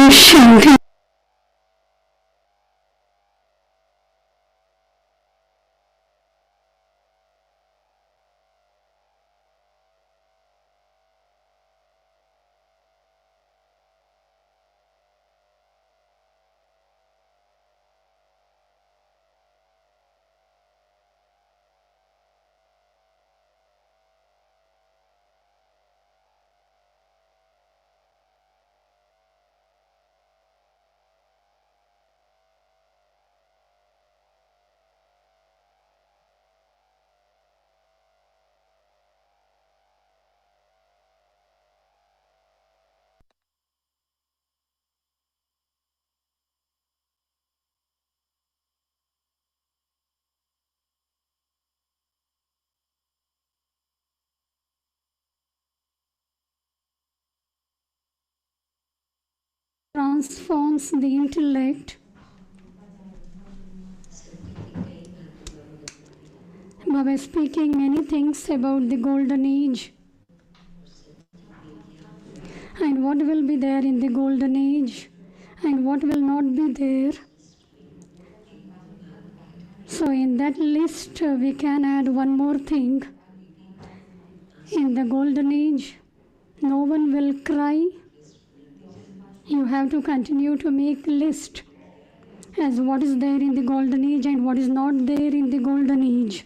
Shanti. Transforms the intellect. Baba is speaking many things about the golden age and what will be there in the golden age and what will not be there. So in that list we can add one more thing. In the golden age, no one will cry. You have to continue to make list as what is there in the golden age and what is not there in the golden age.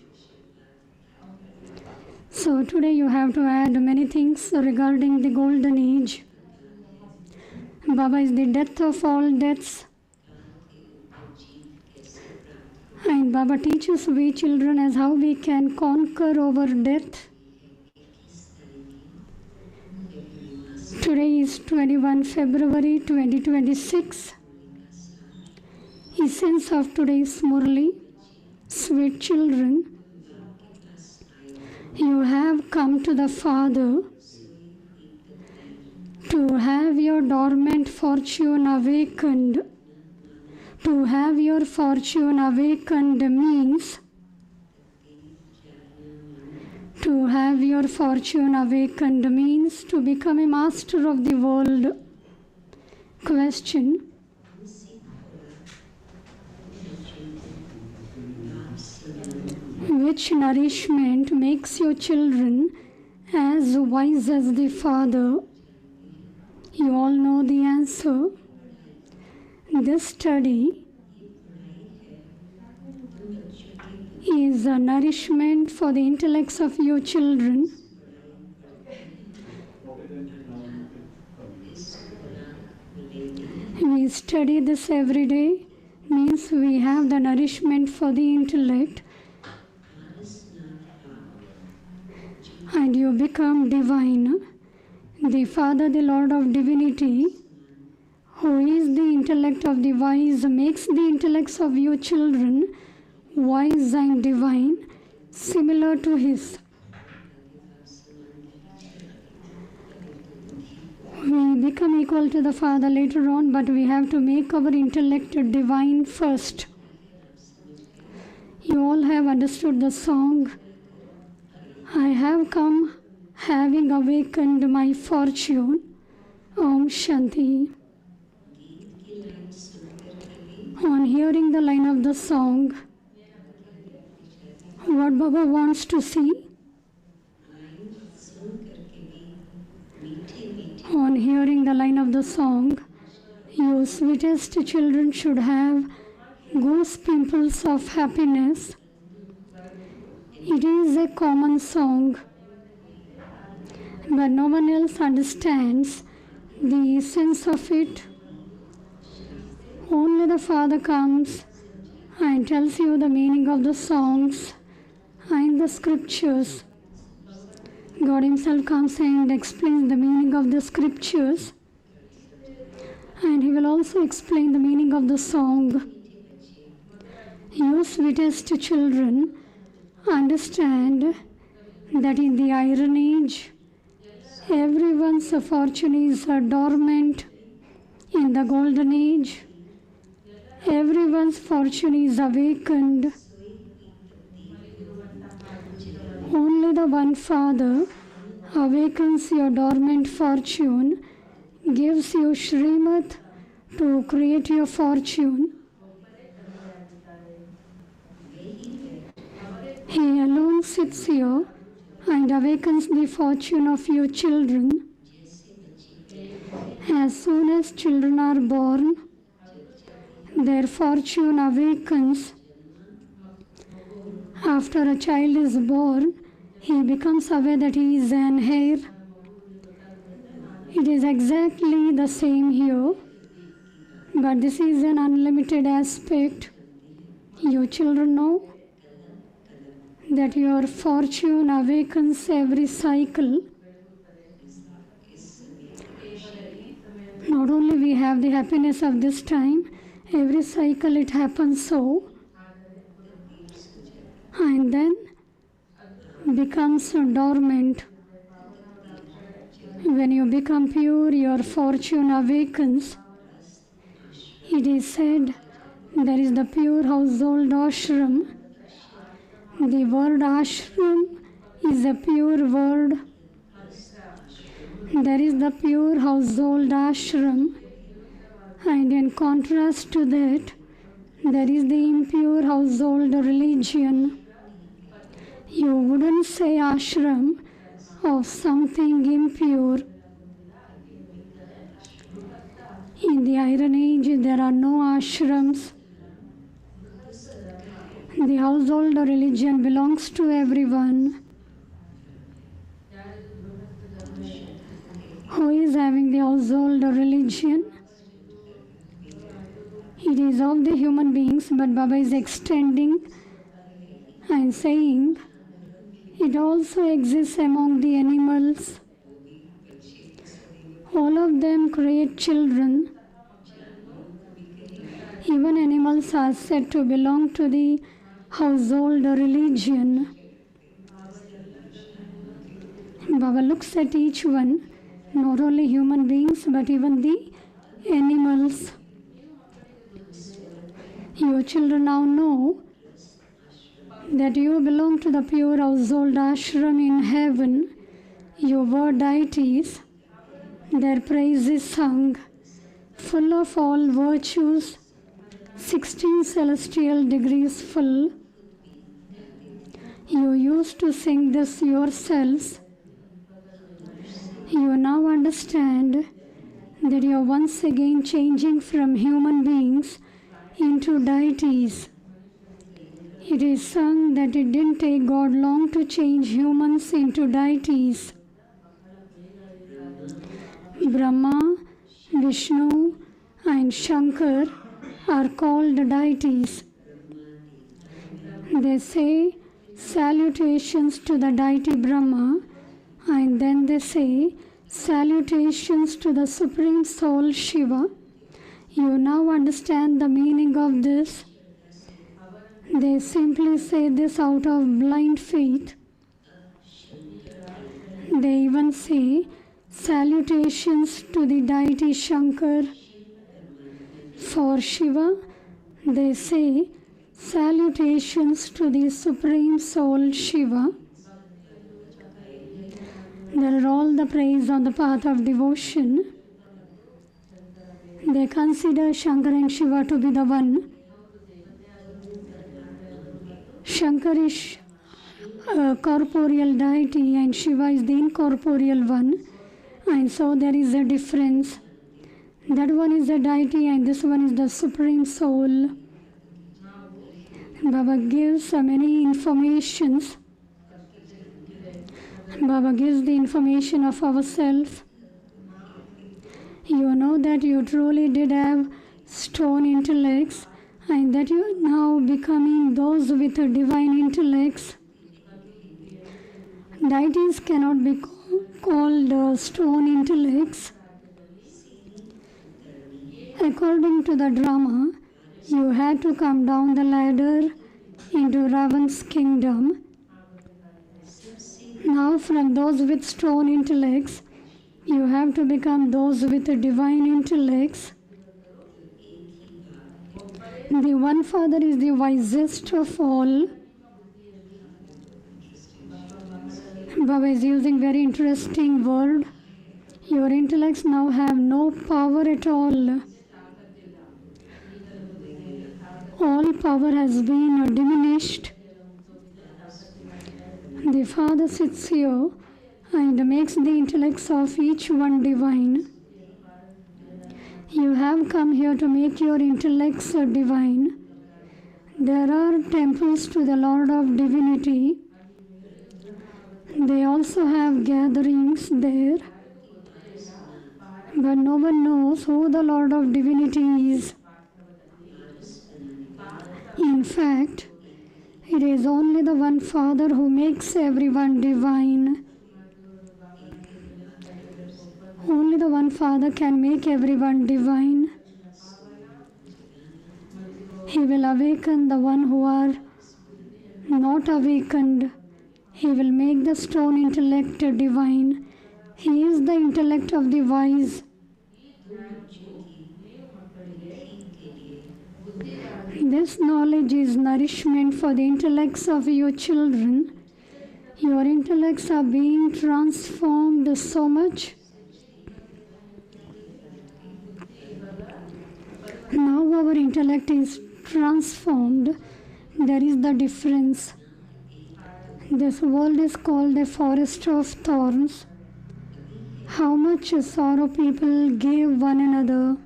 So today you have to add many things regarding the golden age. Baba is the death of all deaths. And Baba teaches we children as how we can conquer over death. Today is 21 February 2026. Essence of today's Murli. Sweet children, you have come to the Father to have your dormant fortune awakened. To have your fortune awakened means to have your fortune awakened means to become a master of the world. Question: which nourishment makes your children as wise as the Father? You all know the answer. This study is a nourishment for the intellects of your children. We study this every day, means we have the nourishment for the intellect, and you become divine. The Father, the Lord of Divinity, who is the intellect of the wise, makes the intellects of your children wise and divine, similar to His. We become equal to the Father later on, but we have to make our intellect divine first. You all have understood the song, I have come having awakened my fortune. Om Shanti. On hearing the line of the song, what Baba wants to see? On hearing the line of the song, you sweetest children should have goose pimples of happiness. It is a common song, but no one else understands the essence of it. Only the Father comes and tells you the meaning of the songs and the scriptures. God Himself comes and explains the meaning of the scriptures, and He will also explain the meaning of the song. You sweetest children, understand that in the Iron Age, everyone's fortune is dormant. In the Golden Age, everyone's fortune is awakened. Only the one Father awakens your dormant fortune, gives you Shrimat to create your fortune. He alone sits here and awakens the fortune of your children. As soon as children are born, their fortune awakens. After a child is born, he becomes aware that he is an heir. It is exactly the same here, but this is an unlimited aspect. You children know that your fortune awakens every cycle. Not only we have the happiness of this time, every cycle it happens so, and then becomes dormant. When you become pure, your fortune awakens. It is said there is the pure household ashram. The word ashram is a pure word. There is the pure household ashram, and in contrast to that, there is the impure household religion. You wouldn't say ashram of something impure. In the Iron Age, there are no ashrams. The household religion belongs to everyone. Who is having the household religion? It is of the human beings, but Baba is extending and saying it also exists among the animals. All of them create children. Even animals are said to belong to the household religion. Baba looks at each one, not only human beings but even the animals. You children now know that you belong to the pure household ashram in heaven. You were deities. Their praise is sung, full of all virtues, 16 celestial degrees full. You used to sing this yourselves. You now understand that you are once again changing from human beings into deities. It is sung that it didn't take God long to change humans into deities. Brahma, Vishnu, and Shankar are called deities. They say salutations to the deity Brahma, and then they say salutations to the Supreme Soul Shiva. You now understand the meaning of this. They simply say this out of blind faith. They even say salutations to the deity Shankar. For Shiva, they say salutations to the Supreme Soul Shiva. They are all the praise on the path of devotion. They consider Shankar and Shiva to be the one. Shankar is a corporeal deity and Shiva is the incorporeal one, and so there is a difference. That one is the deity and this one is the Supreme Soul. Baba gives many informations. Baba gives the information of ourselves. You know that you truly did have stone intellects and that you are now becoming those with divine intellects. Deities cannot be called stone intellects. According to the drama, You had to come down the ladder into Ravan's kingdom. Now from those with stone intellects, you have to become those with divine intellects. The One Father is the wisest of all. Baba is using very interesting word. Your intellects now have no power at all. All power has been diminished. The Father sits here and makes the intellects of each one divine. You have come here to make your intellects divine. There are temples to the Lord of Divinity. They also have gatherings there. But no one knows who the Lord of Divinity is. In fact, it is only the One Father who makes everyone divine. Only the One Father can make everyone divine. He will awaken the one who are not awakened. He will make the stone intellect divine. He is the intellect of the wise. This knowledge is nourishment for the intellects of your children. Your intellects are being transformed so much. Now our intellect is transformed. There is the difference. This world is called a forest of thorns. How much sorrow people gave one another.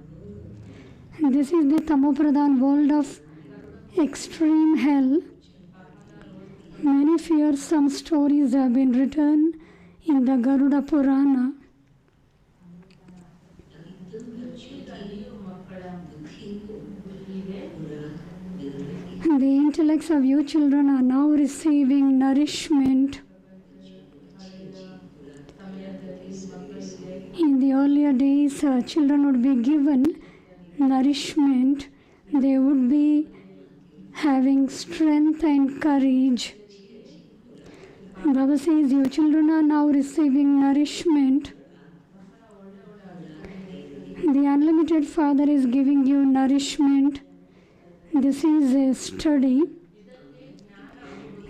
This is the Tamopradhan world of extreme hell. Many fearsome stories have been written in the Garuda Purana. The intellects of you children are now receiving nourishment. In the earlier days, children would be given nourishment. They would be having strength and courage. Baba says, you children are now receiving nourishment. The Unlimited Father is giving you nourishment. This is a study.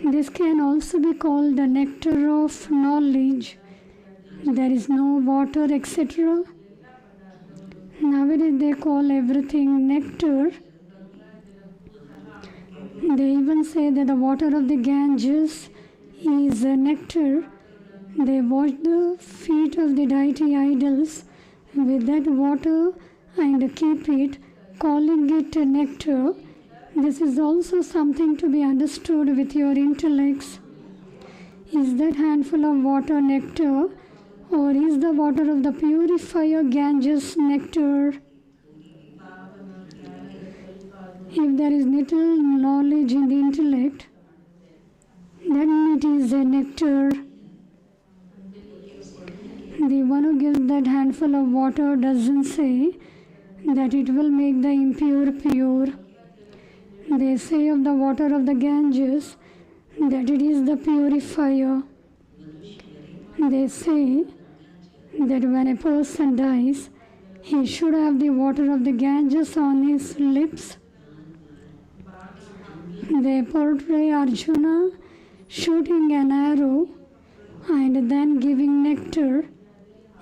This can also be called the nectar of knowledge. There is no water, etc. Nowadays they call everything nectar. They even say that the water of the Ganges is nectar. They wash the feet of the deity idols with that water and keep it, calling it nectar. This is also something to be understood with your intellects. Is that handful of water nectar, or is the water of the purifier Ganges nectar? If there is little knowledge in the intellect, then it is a nectar. The one who gives that handful of water doesn't say that it will make the impure pure. They say of the water of the Ganges that it is the purifier. They say that when a person dies, he should have the water of the Ganges on his lips. They portray Arjuna shooting an arrow and then giving nectar.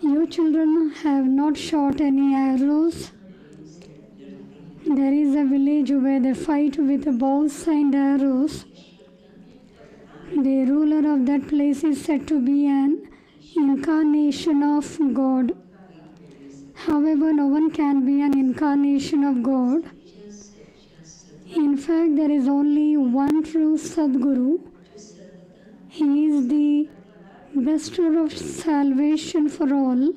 You children have not shot any arrows. There is a village where they fight with bows and arrows. The ruler of that place is said to be an incarnation of God. However, no one can be an incarnation of God. In fact, there is only one true Sadguru. He is the bestower of salvation for all.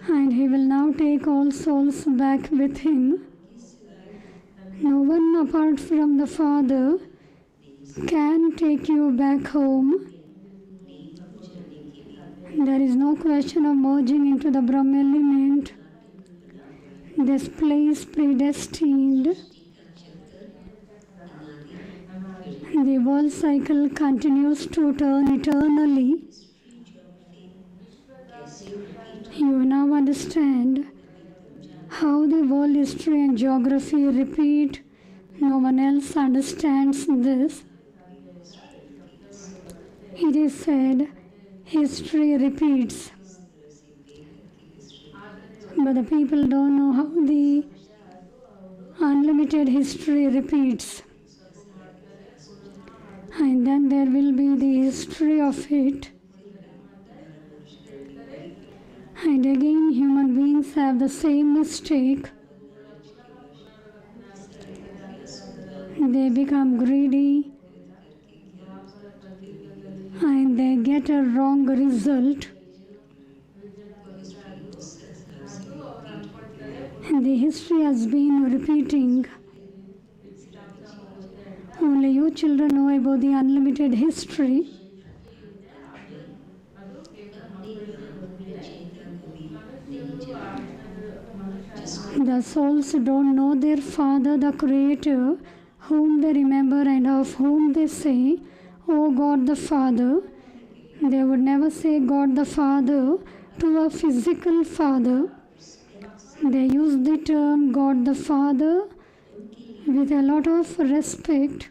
And he will now take all souls back with him. No one apart from the Father can take you back home. There is no question of merging into the Brahma element. This place predestined. The world cycle continues to turn eternally. You now understand how the world history and geography repeat. No one else understands this. It is said, history repeats. But the people don't know how the unlimited history repeats. And then there will be the history of it. And again, human beings have the same mistake. They become greedy and they get a wrong result. And the history has been repeating. Only you children know about the unlimited history. The souls don't know their Father, the Creator, whom they remember and of whom they say, "Oh God the Father." They would never say God the Father to a physical father. They use the term God the Father with a lot of respect.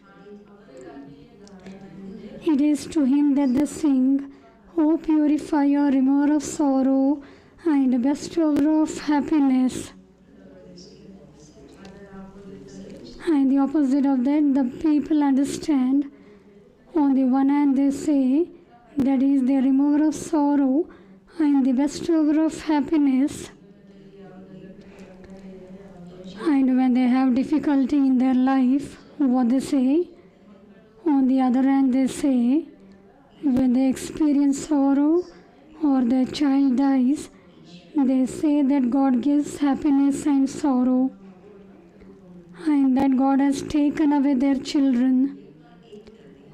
It is to Him that they sing, "O purifier, remover of sorrow, and bestower of happiness." And the opposite of that, the people understand. On the one hand, they say that He is the remover of sorrow and the bestower of happiness. And when they have difficulty in their life, what they say? On the other hand, they say, when they experience sorrow or their child dies, they say that God gives happiness and sorrow, and that God has taken away their children.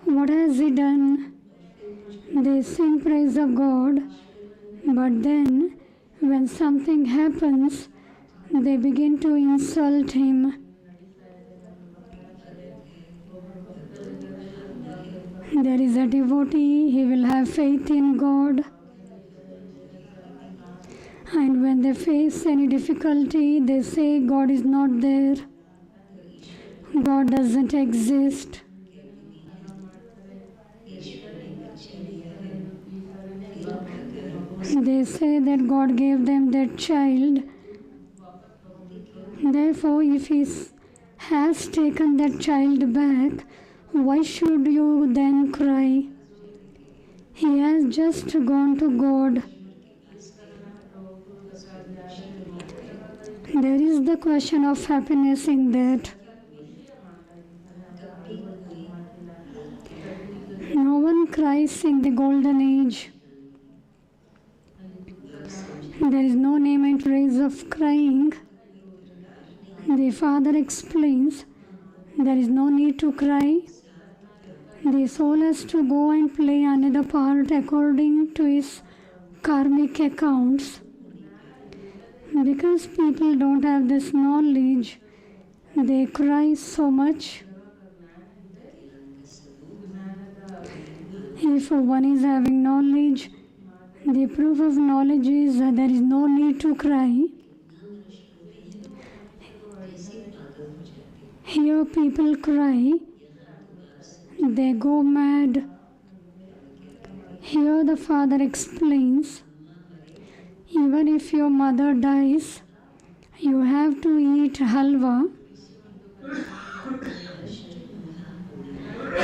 What has He done? They sing praise of God, but then when something happens, they begin to insult Him. There is a devotee, he will have faith in God. And when they face any difficulty, they say God is not there. God doesn't exist. They say that God gave them that child. Therefore, if He has taken that child back, why should you then cry? He has just gone to God. There is the question of happiness in that. No one cries in the golden age. There is no name and praise of crying. The Father explains, there is no need to cry. The soul has to go and play another part according to his karmic accounts. Because people don't have this knowledge, they cry so much. If one is having knowledge, the proof of knowledge is that there is no need to cry. Here people cry, they go mad. Here the Father explains, even if your mother dies, you have to eat halwa.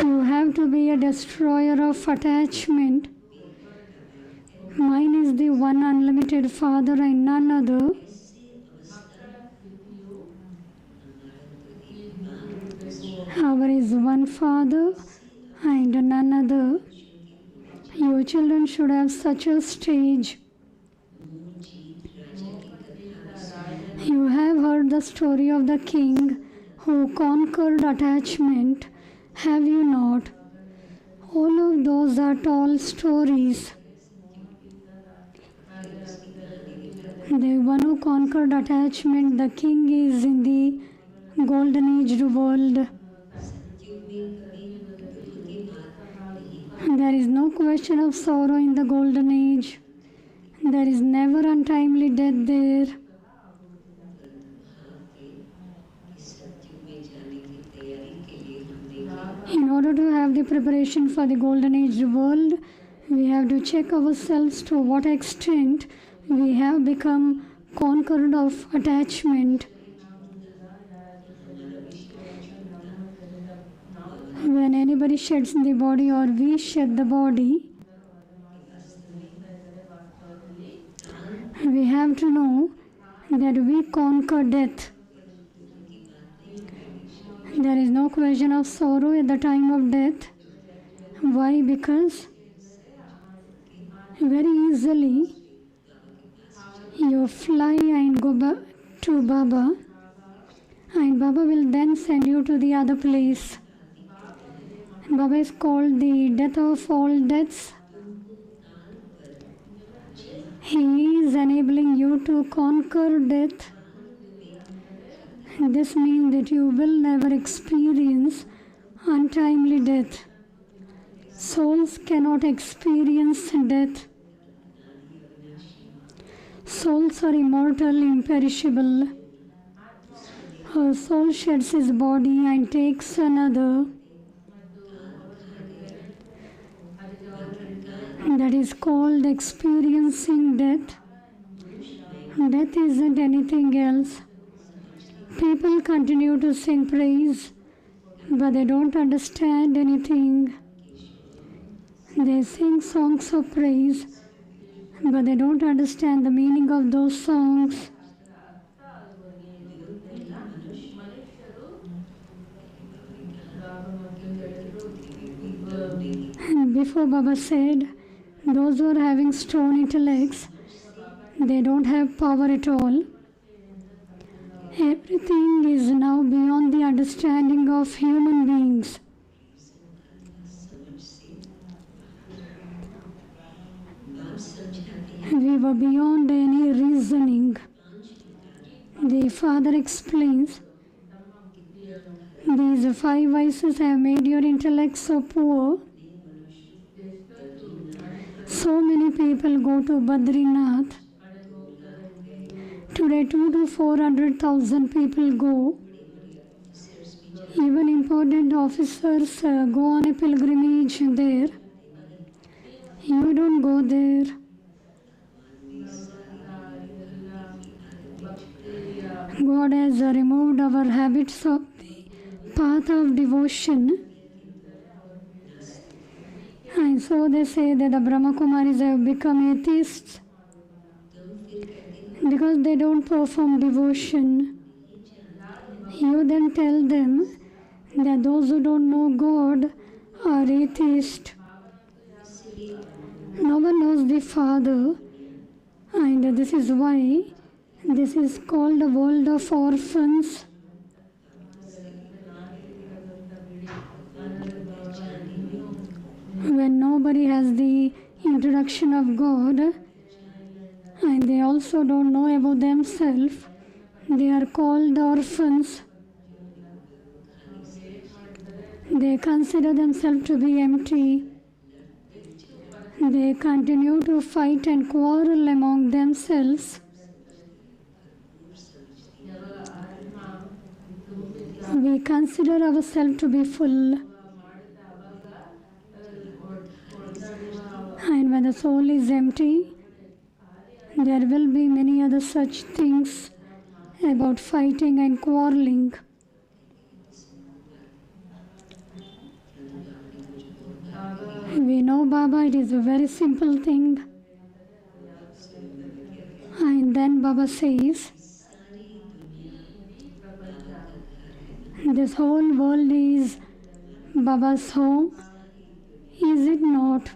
You have to be a destroyer of attachment. Mine is the one unlimited Father and none other. Our is one Father and none other. You children should have such a stage. You have heard the story of the king who conquered attachment, have you not? All of those are tall stories. The one who conquered attachment. The king is in the golden aged world. There is no question of sorrow in the golden age. There is never untimely death there. In order to have the preparation for the golden age world, we have to check ourselves to what extent we have become conquered of attachment. When anybody sheds the body or we shed the body, we have to know that we conquer death. There is no question of sorrow at the time of death. Why? Because very easily you fly and go back to Baba, and Baba will then send you to the other place. Baba is called the death of all deaths. He is enabling you to conquer death. This means that you will never experience untimely death. Souls cannot experience death. Souls are immortal, imperishable. A soul sheds his body and takes another. That is called experiencing death. Death isn't anything else. People continue to sing praise, but they don't understand anything. They sing songs of praise, but they don't understand the meaning of those songs. And before Baba said, those who are having stone intellects, they don't have power at all. Everything is now beyond the understanding of human beings. We were beyond any reasoning. The Father explains, these 5 vices have made your intellect so poor. So many people go to Badrinath. Today 200,000 to 400,000 people go. Even important officers go on a pilgrimage there. You don't go there. God has removed our habits of the path of devotion. And so they say that the Brahma Kumaris have become atheists because they don't perform devotion. You then tell them that those who don't know God are atheists. No one knows the Father, and this is why this is called the world of orphans. When nobody has the introduction of God, and they also don't know about themselves, they are called orphans. They consider themselves to be empty. They continue to fight and quarrel among themselves. We consider ourselves to be full. And when the soul is empty, there will be many other such things about fighting and quarreling. We know Baba, it is a very simple thing. And then Baba says, this whole world is Baba's home, is it not?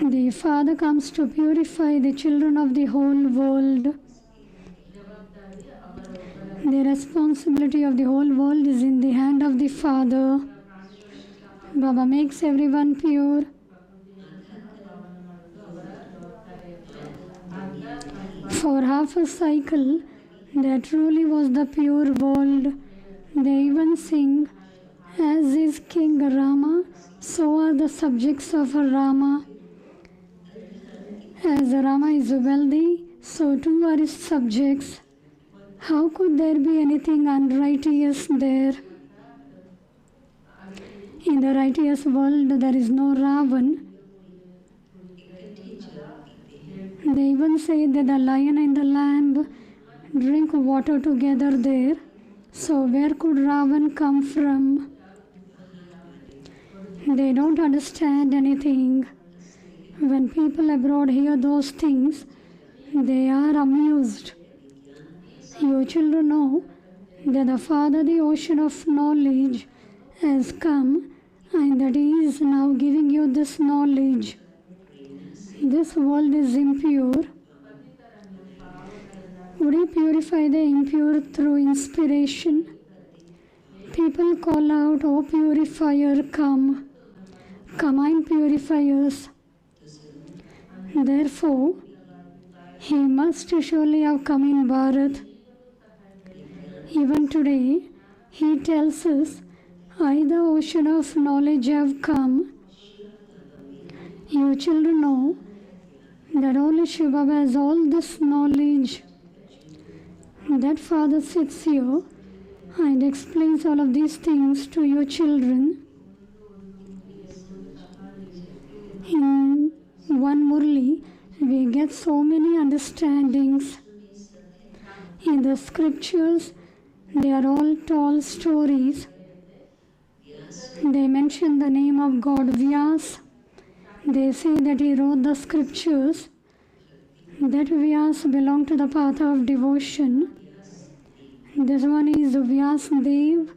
The Father comes to purify the children of the whole world. The responsibility of the whole world is in the hand of the Father. Baba makes everyone pure. For half a cycle, there truly was the pure world. They even sing, as is King Rama, so are the subjects of Rama. As Rama is wealthy, so too are his subjects. How could there be anything unrighteous there? In the righteous world, there is no Ravan. They even say that the lion and the lamb drink water together there. So where could Ravan come from? They don't understand anything. When people abroad hear those things, they are amused. You children know that the Father, the ocean of knowledge, has come and that He is now giving you this knowledge. This world is impure. Would He purify the impure through inspiration? People call out, "O purifier, come. Come purify us." Therefore, He must surely have come in Bharat. Even today, He tells us, "I, the ocean of knowledge, have come." You children know that only Shiva Baba has all this knowledge. That Father sits here and explains all of these things to your children. In one Murli, we get so many understandings. In the scriptures, they are all tall stories. They mention the name of God Vyas. They say that he wrote the scriptures. That Vyas belonged to the path of devotion. This one is Vyas Dev.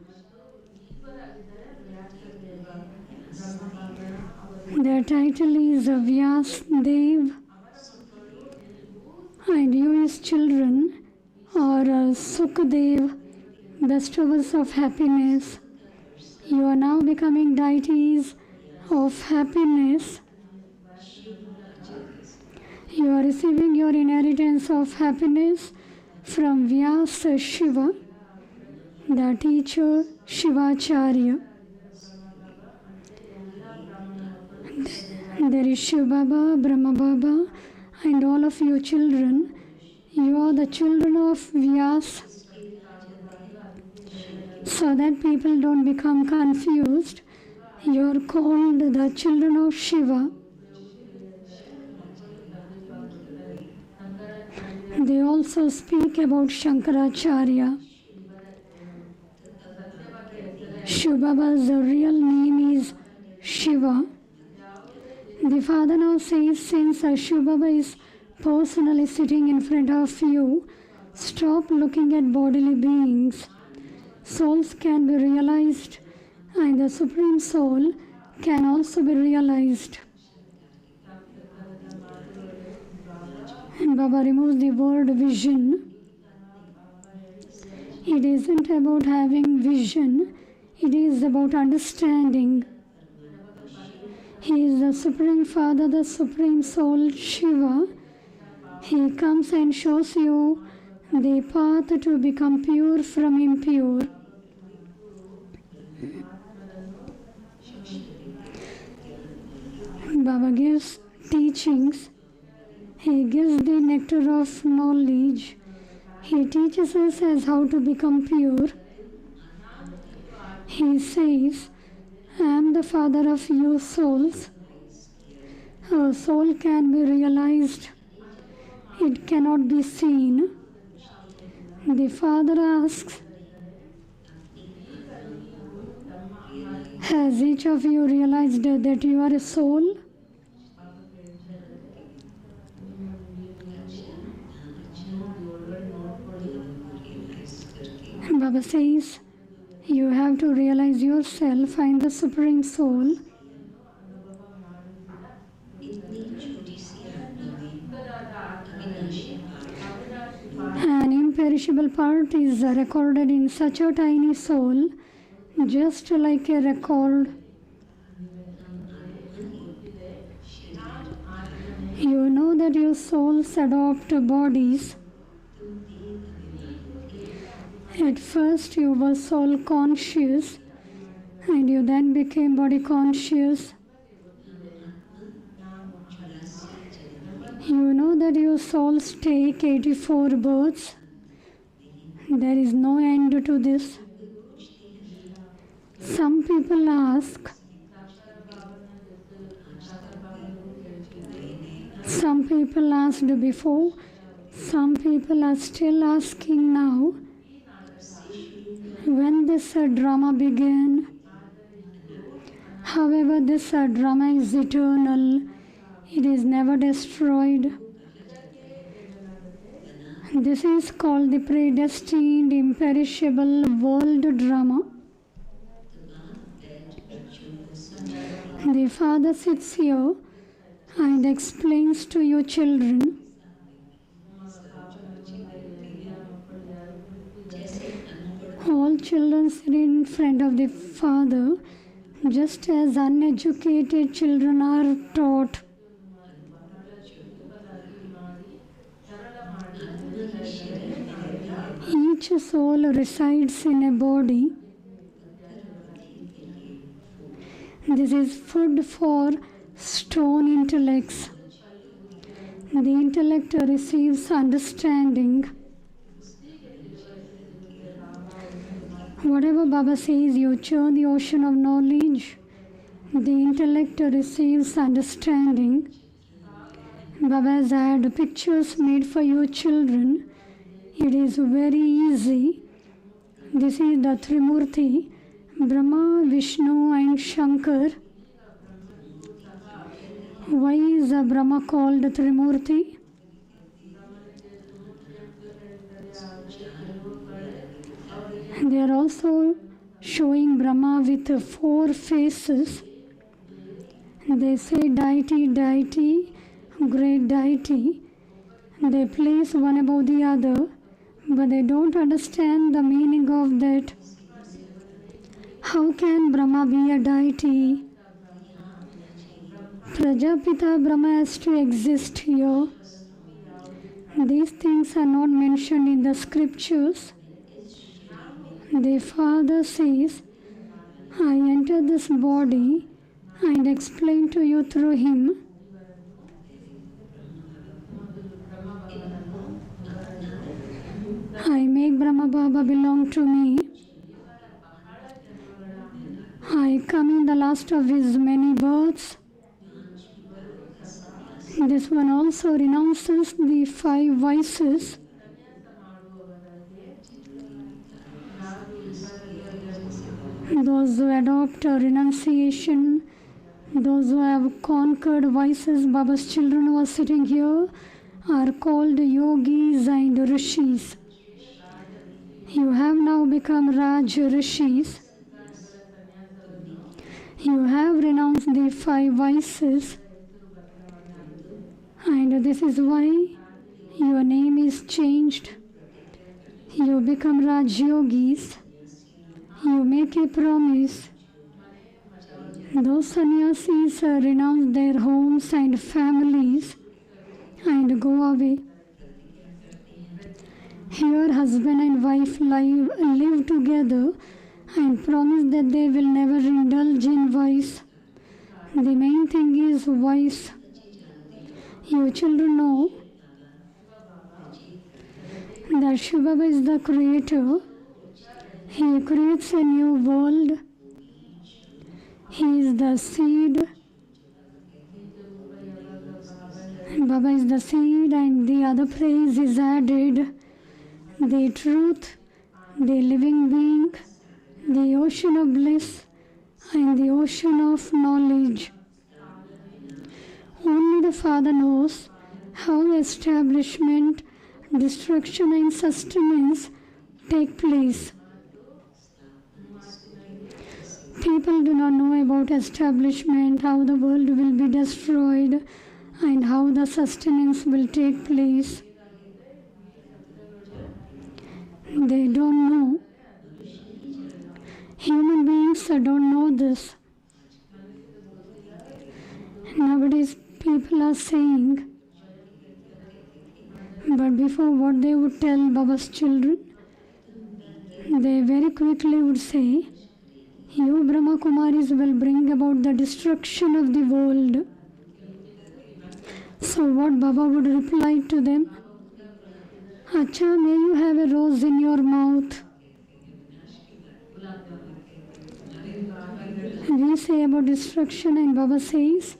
Their title is Vyas Dev. And you, his children, are Sukhadev, bestowers of happiness. You are now becoming deities of happiness. You are receiving your inheritance of happiness from Vyasa Shiva, the teacher Shivacharya. There is Shiva Baba, Brahma Baba, and all of you children. You are the children of Vyas. So that people don't become confused, you are called the children of Shiva. They also speak about Shankaracharya. Shiva Baba's real name is Shiva. The Father now says, since Shiva Baba is personally sitting in front of you, stop looking at bodily beings. Souls can be realized, and the Supreme Soul can also be realized. And Baba removes the word vision. It isn't about having vision, it is about understanding. He is the Supreme Father, the Supreme Soul, Shiva. He comes and shows you the path to become pure from impure. Baba gives teachings. He gives the nectar of knowledge. He teaches us as how to become pure. He says, I am the Father of you souls. A soul can be realized. It cannot be seen. The Father asks, has each of you realized that you are a soul? Baba says, you have to realize yourself and the Supreme Soul. An imperishable part is recorded in such a tiny soul, just like a record You know that your souls adopt bodies. At first you were soul conscious and you then became body conscious. You know that your souls take 84 births. There is no end to this. Some people ask, some people asked before, some people are still asking now, when this drama began. However, this drama is eternal. It is never destroyed. This is called the predestined, imperishable world drama. The Father sits here and explains to your children. All children sit in front of the Father, just as uneducated children are taught. Each soul resides in a body. This is food for stone intellects. The intellect receives understanding. Whatever Baba says, you churn the ocean of knowledge. The intellect receives understanding. Baba has had pictures made for your children. It is very easy. This is the Trimurti, Brahma, Vishnu and Shankar. Why is Brahma called Trimurti? They are also showing Brahma with 4 faces. They say deity, deity, great deity. They place one above the other, but they don't understand the meaning of that. How can Brahma be a deity? Prajapita Brahma has to exist here. These things are not mentioned in the scriptures. The Father says, I enter this body and explain to you through him. I make Brahma Baba belong to me. I come in the last of his many births. This one also renounces the 5 vices. Those who adopt renunciation, those who have conquered vices, Baba's children who are sitting here, are called yogis and rishis. You have now become Raj Rishis. You have renounced the 5 vices, and this is why your name is changed. You become Raj Yogis. You make a promise. Those sannyasis renounce their homes and families and go away. Here husband and wife live together and promise that they will never indulge in vice. The main thing is vice. Your children know that Shiva Baba is the creator. He creates a new world. He is the seed. Baba is the seed and the other praise is added. The truth, the living being, the ocean of bliss and the ocean of knowledge. Only the Father knows how establishment, destruction and sustenance take place. People do not know about establishment, how the world will be destroyed and how the sustenance will take place. They don't know. Human beings don't know this. Nowadays people are saying But before what they would tell Baba's children, they very quickly would say, you Brahma Kumaris will bring about the destruction of the world. So what Baba would reply to them? Acha, may you have a rose in your mouth. We say about destruction and Baba says,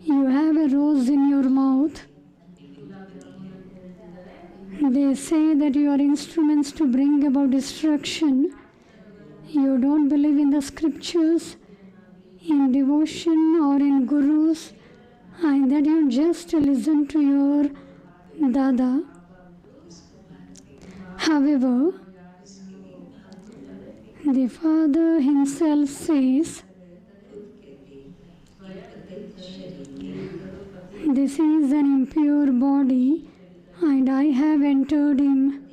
you have a rose in your mouth. They say that you are instruments to bring about destruction. You don't believe in the scriptures, in devotion or in gurus, and that you just listen to your Dada. However, the Father himself says, this is an impure body and I have entered him.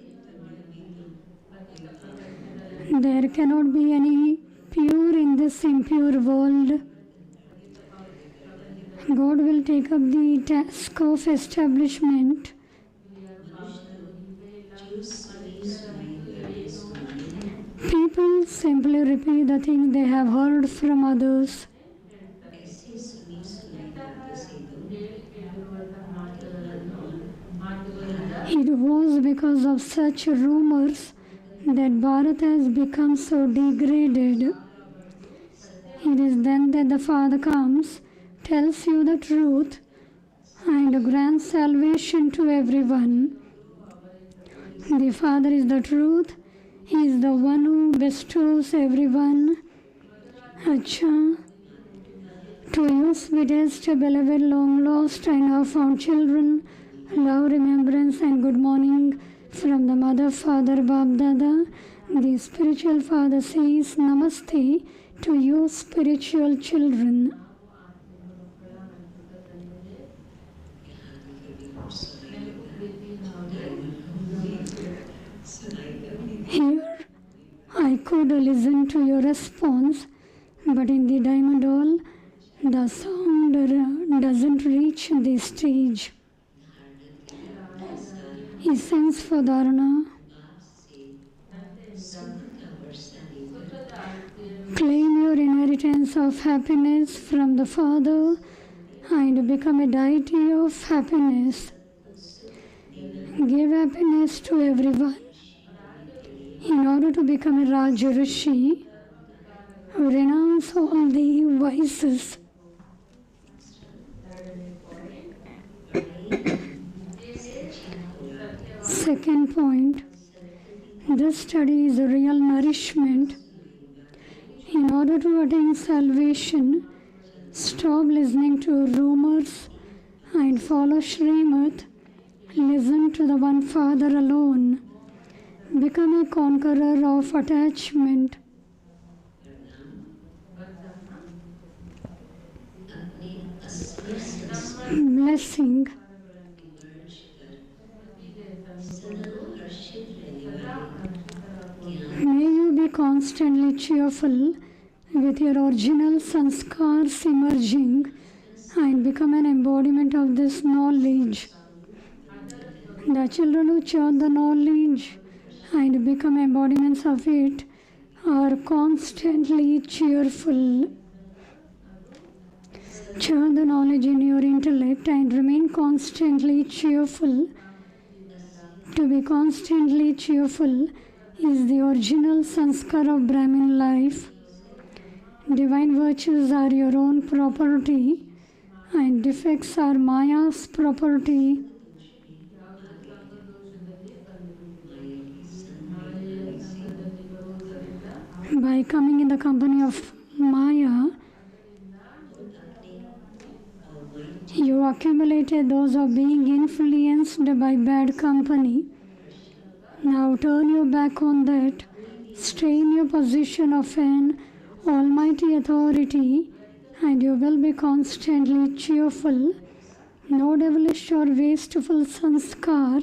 There cannot be any pure in this impure world. God will take up the task of establishment. People simply repeat the things they have heard from others. It was because of such rumors that Bharat has become so degraded. It is then that the Father comes, tells you the truth, and grants salvation to everyone. The Father is the truth. He is the one who bestows everyone. Acha. To you, sweetest, beloved, long lost, and now found children, love, remembrance, and good morning from the Mother, Father, Bab, Dada. The spiritual Father says Namaste to you, spiritual children. Here, I could listen to your response, but in the diamond hall, the sound doesn't reach the stage. Essence for Dharana. Claim your inheritance of happiness from the Father and become a deity of happiness. Give happiness to everyone. In order to become a Raja Rishi, renounce all the vices. Second point, this study is a real nourishment. In order to attain salvation, stop listening to rumors and follow Shrimat. Listen to the one Father alone. Become a conqueror of attachment. Blessing. May you be constantly cheerful with your original sanskars emerging and become an embodiment of this knowledge. The children who chant the knowledge and become embodiments of it are constantly cheerful. Chant the knowledge in your intellect and remain constantly cheerful. To be constantly cheerful is the original sanskar of Brahmin life. Divine virtues are your own property and defects are Maya's property. By coming in the company of Maya, you accumulated those of being influenced by bad company. Now turn your back on that. Stay in your position of an almighty authority and you will be constantly cheerful. No devilish or wasteful sanskar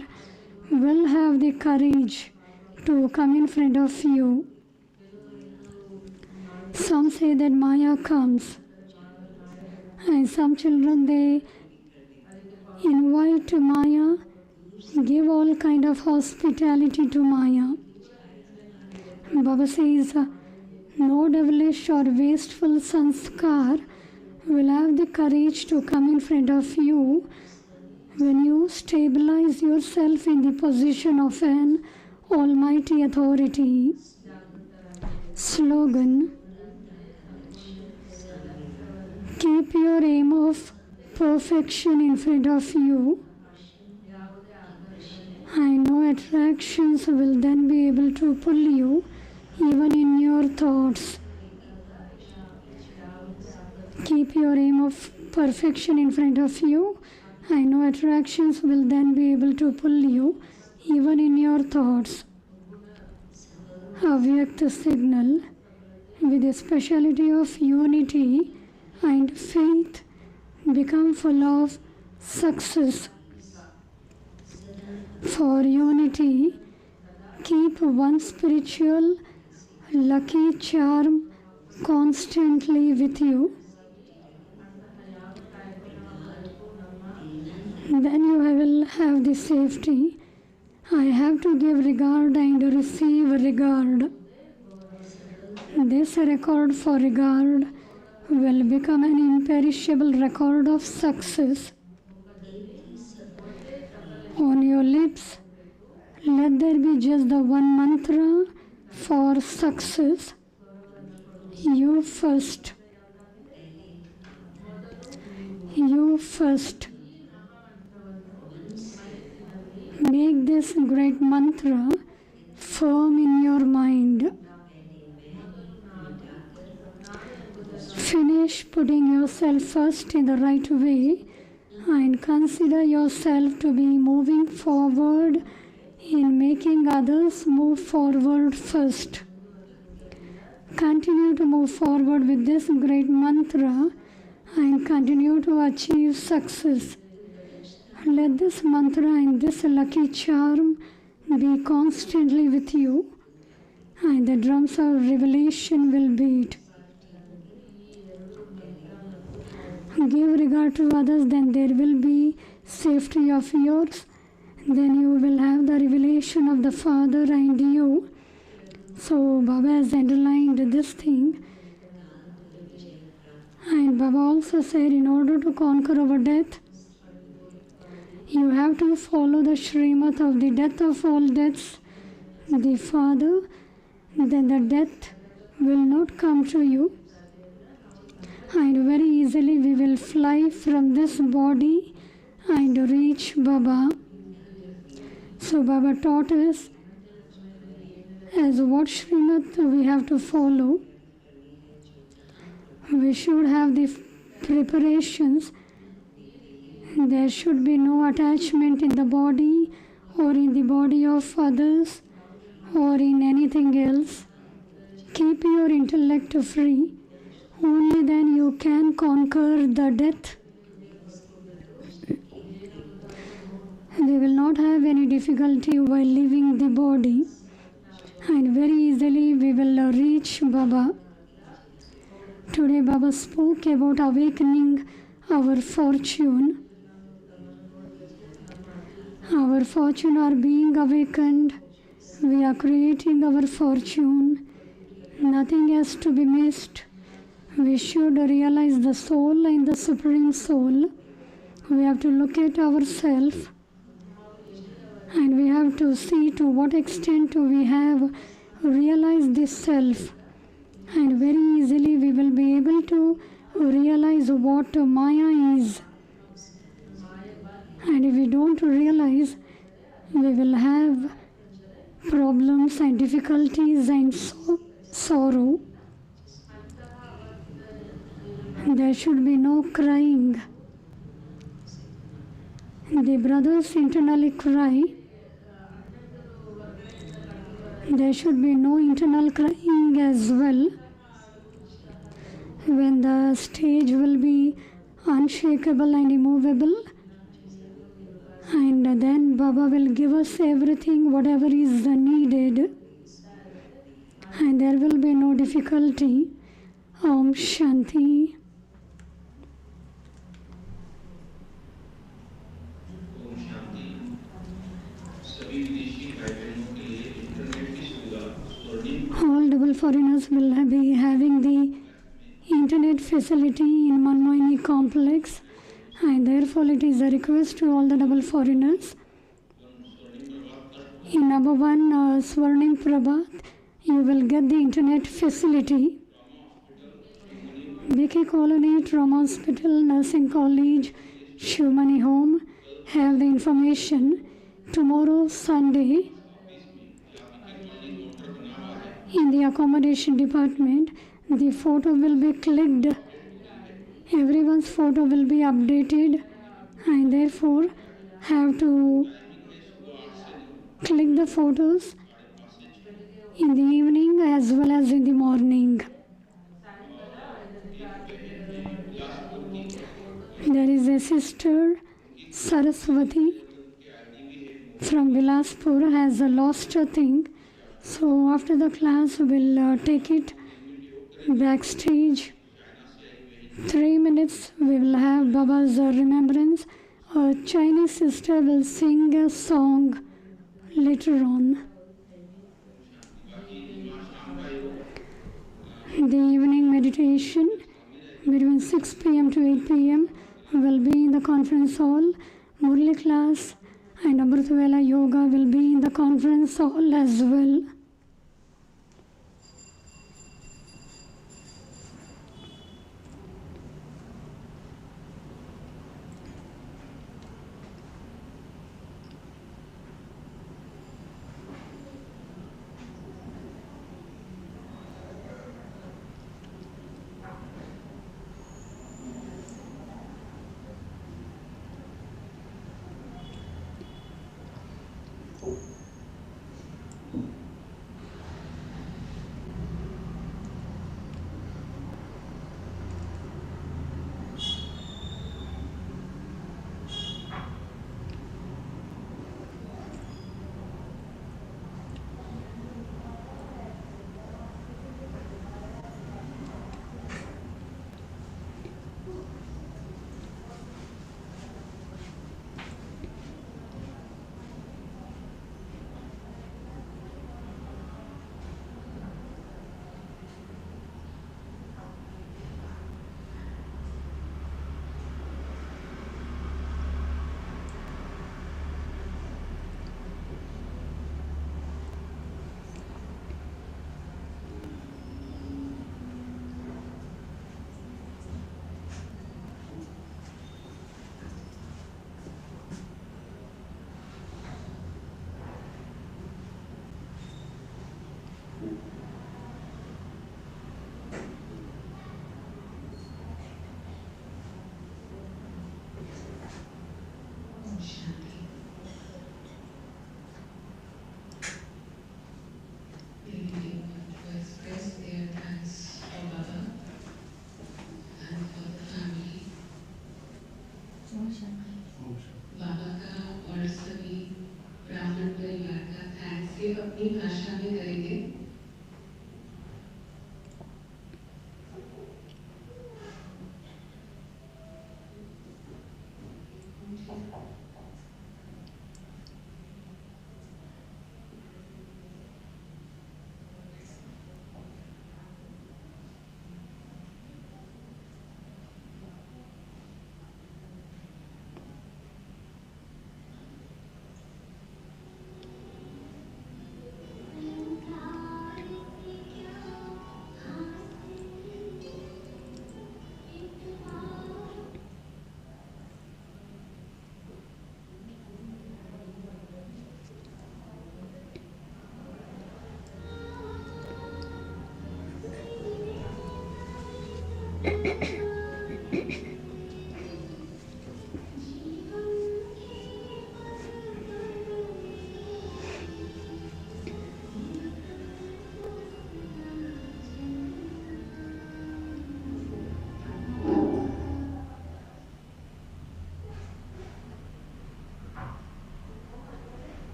will have the courage to come in front of you. Some say that Maya comes, and some children they invite Maya give all kind of hospitality to Maya. Baba says, no devilish or wasteful sanskar will have the courage to come in front of you when you stabilize yourself in the position of an almighty authority. Slogan: keep your aim of perfection in front of you. I know attractions will then be able to pull you even in your thoughts. Keep your aim of perfection in front of you. I know attractions will then be able to pull you even in your thoughts. Avyakta signal with a speciality of unity and faith become full of success. For unity, keep one spiritual lucky charm constantly with you. Then you will have the safety. I have to give regard and receive regard. This record for regard will become an imperishable record of success. On your lips, let there be just the one mantra for success. You first. You first. Make this great mantra firm in your mind. Finish putting yourself first in the right way and consider yourself to be moving forward in making others move forward first. Continue to move forward with this great mantra and continue to achieve success. Let this mantra and this lucky charm be constantly with you, and the drums of revelation will beat. Give regard to others, then there will be safety of yours. Then you will have the revelation of the Father and you. So Baba has underlined this thing. And Baba also said, in order to conquer our death, you have to follow the Shrimat of the death of all deaths, the Father. Then the death will not come to you. And very easily we will fly from this body and reach Baba. So Baba taught us as what Shrimat we have to follow. We should have the preparations. There should be no attachment in the body or in the body of others or in anything else. Keep your intellect free. Only then you can conquer the death. We will not have any difficulty while leaving the body, and very easily we will reach Baba. Today Baba spoke about awakening our fortune. Our fortune are being awakened. We are creating our fortune. Nothing has to be missed. We should realize the soul and the Supreme Soul. We have to look at ourselves and we have to see to what extent we have realized this self. And very easily we will be able to realize what Maya is. And if we don't realize, we will have problems and difficulties and sorrow. There should be no crying. The brothers internally cry. There should be no internal crying as well. When the stage will be unshakable and immovable, and then Baba will give us everything, whatever is needed, and there will be no difficulty. Om Shanti. double foreigners will be having the internet facility in Manmohini complex, and therefore it is a request to all the double foreigners. In number 1 Swarnim Prabhat, you will get the internet facility. BK Colony, Trauma Hospital, Nursing College, Shivmani Home have the information. Tomorrow, Sunday, in the accommodation department, the photo will be clicked. Everyone's photo will be updated, and therefore have to click the photos in the evening as well as in the morning. There is a sister, Saraswati, from Bilaspur, has lost a thing. So after the class, we'll take it backstage. 3 minutes, we will have Baba's remembrance. A Chinese sister will sing a song later on. The evening meditation between 6 p.m. to 8 p.m. will be in the conference hall. Murli class and Amritvela Yoga will be in the conference hall as well. बाबा का और सभी ब्राह्मण परिवार का thanks give अपनी भाषा में करेंगे।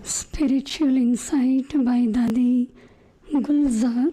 Spiritual Insight by Dadi Gulzar.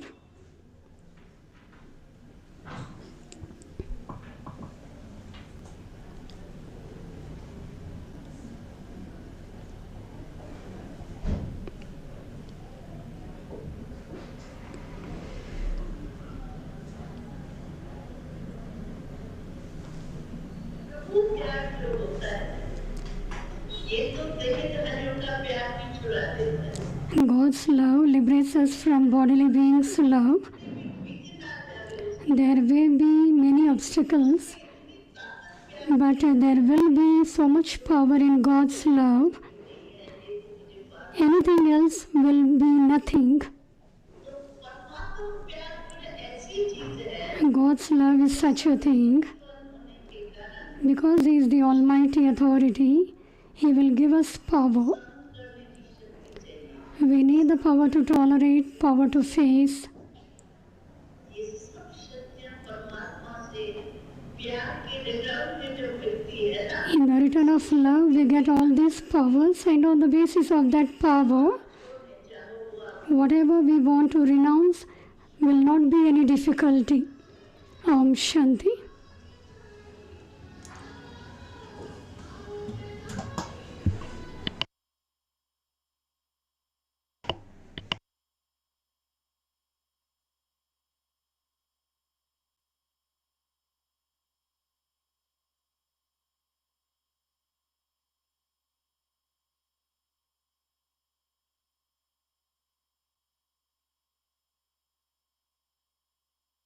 God's love liberates us from bodily beings' love. There may be many obstacles, but there will be so much power in God's love. Anything else will be nothing. God's love is such a thing. Because He is the Almighty Authority, He will give us power. We need the power to tolerate, power to face. In the return of love, we get all these powers, and on the basis of that power, whatever we want to renounce will not be any difficulty. Om Shanti.